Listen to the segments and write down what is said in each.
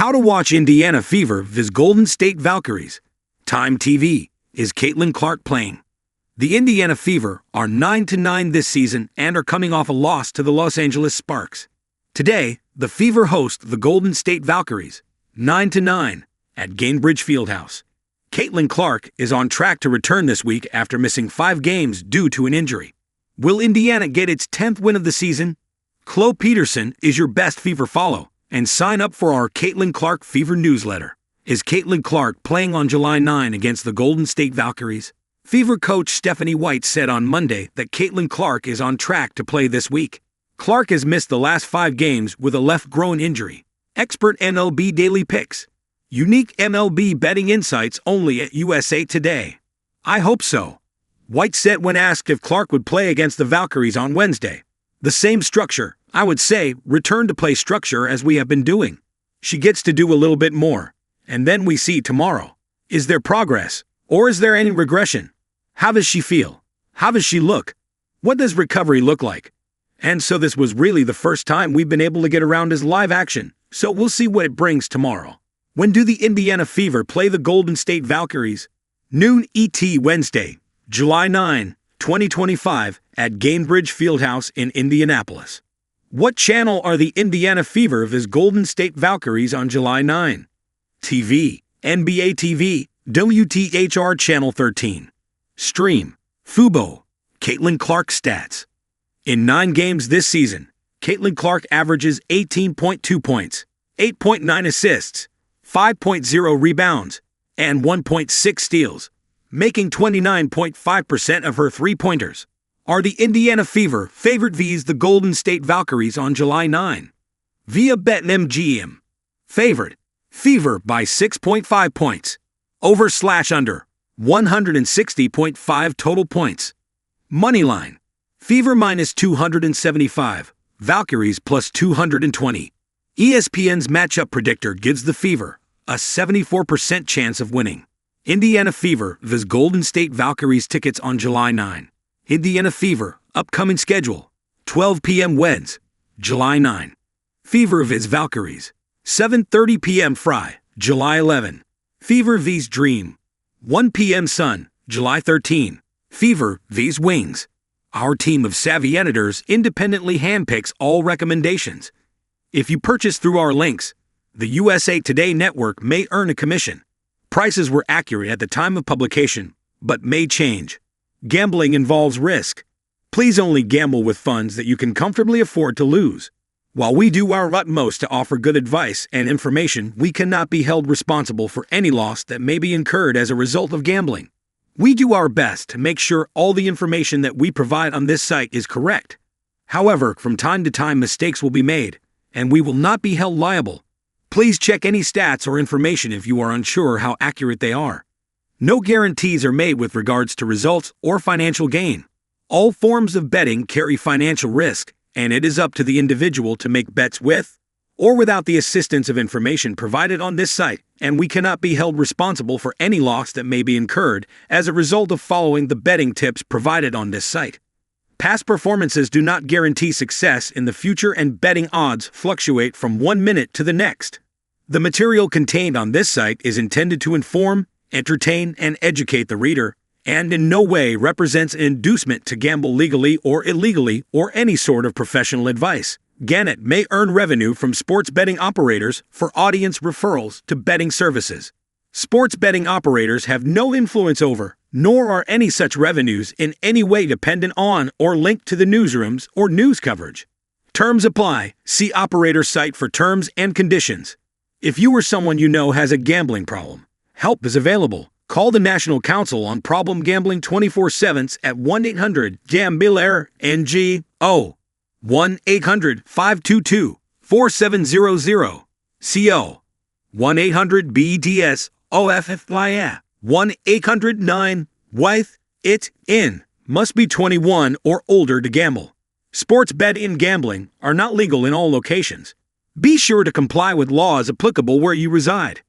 How to watch Indiana Fever vs Golden State Valkyries. Time TV. Is Caitlin Clark playing? The Indiana Fever are 9-9 this season and are coming off a loss to the Los Angeles Sparks. Today, the Fever host the Golden State Valkyries, 9-9, at Gainbridge Fieldhouse. Caitlin Clark is on track to return this week after missing 5 games due to an injury. Will Indiana get its 10th win of the season? Chloe Peterson is your best Fever follow, and sign up for our Caitlin Clark Fever newsletter. Is Caitlin Clark playing on July 9 against the Golden State Valkyries? Fever coach Stephanie White said on Monday that Caitlin Clark is on track to play this week. Clark has missed the last 5 games with a left groin injury. Expert MLB Daily Picks. Unique MLB betting insights only at USA Today. I hope so. White said when asked if Clark would play against the Valkyries on Wednesday. The same structure, I would say, return to play structure as we have been doing. She gets to do a little bit more. And then we see tomorrow. Is there progress? Or is there any regression? How does she feel? How does she look? What does recovery look like? And so this was really the first time we've been able to get around as live action, so we'll see what it brings tomorrow. When do the Indiana Fever play the Golden State Valkyries? Noon ET Wednesday, July 9, 2025, at Gainbridge Fieldhouse in Indianapolis. What channel are the Indiana Fever vs Golden State Valkyries on July 9? TV, NBA TV, WTHR Channel 13. Stream, Fubo, Caitlin Clark stats. In 9 games this season, Caitlin Clark averages 18.2 points, 8.9 assists, 5.0 rebounds, and 1.6 steals, making 29.5% of her three-pointers. Are the Indiana Fever favored vs the Golden State Valkyries on July 9? Via BetMGM. Favored. Fever by 6.5 points. Over/under. 160.5 total points. Moneyline. Fever minus 275. Valkyries plus 220. ESPN's matchup predictor gives the Fever a 74% chance of winning. Indiana Fever vs Golden State Valkyries tickets on July 9. Indiana Fever, upcoming schedule, 12 p.m. Wednesday, July 9. Fever vs Valkyries, 7:30 p.m. Friday, July 11. Fever vs Dream, 1 p.m. Sun, July 13. Fever vs Wings. Our team of savvy editors independently handpicks all recommendations. If you purchase through our links, the USA Today network may earn a commission. Prices were accurate at the time of publication, but may change. Gambling involves risk. Please only gamble with funds that you can comfortably afford to lose. While we do our utmost to offer good advice and information, we cannot be held responsible for any loss that may be incurred as a result of gambling. We do our best to make sure all the information that we provide on this site is correct. However, from time to time mistakes will be made, and we will not be held liable. Please check any stats or information if you are unsure how accurate they are. No guarantees are made with regards to results or financial gain. All forms of betting carry financial risk, and it is up to the individual to make bets with or without the assistance of information provided on this site, and we cannot be held responsible for any loss that may be incurred as a result of following the betting tips provided on this site. Past performances do not guarantee success in the future, and betting odds fluctuate from one minute to the next. The material contained on this site is intended to inform, entertain, and educate the reader, and in no way represents an inducement to gamble legally or illegally or any sort of professional advice. Gannett may earn revenue from sports betting operators for audience referrals to betting services. Sports betting operators have no influence over, nor are any such revenues in any way dependent on or linked to the newsrooms or news coverage. Terms apply. See operator site for terms and conditions. If you or someone you know has a gambling problem, help is available. Call the National Council on Problem Gambling 24/7 at 1-800-GAMBLER-NGO. 1-800-522-4700. CO. 1-800-BDS-OFFLIA. 1-800-9-WITH-IT-IN. Must be 21 or older to gamble. Sports bet-in gambling are not legal in all locations. Be sure to comply with laws applicable where you reside.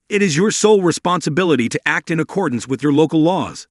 It is your sole responsibility to act in accordance with your local laws.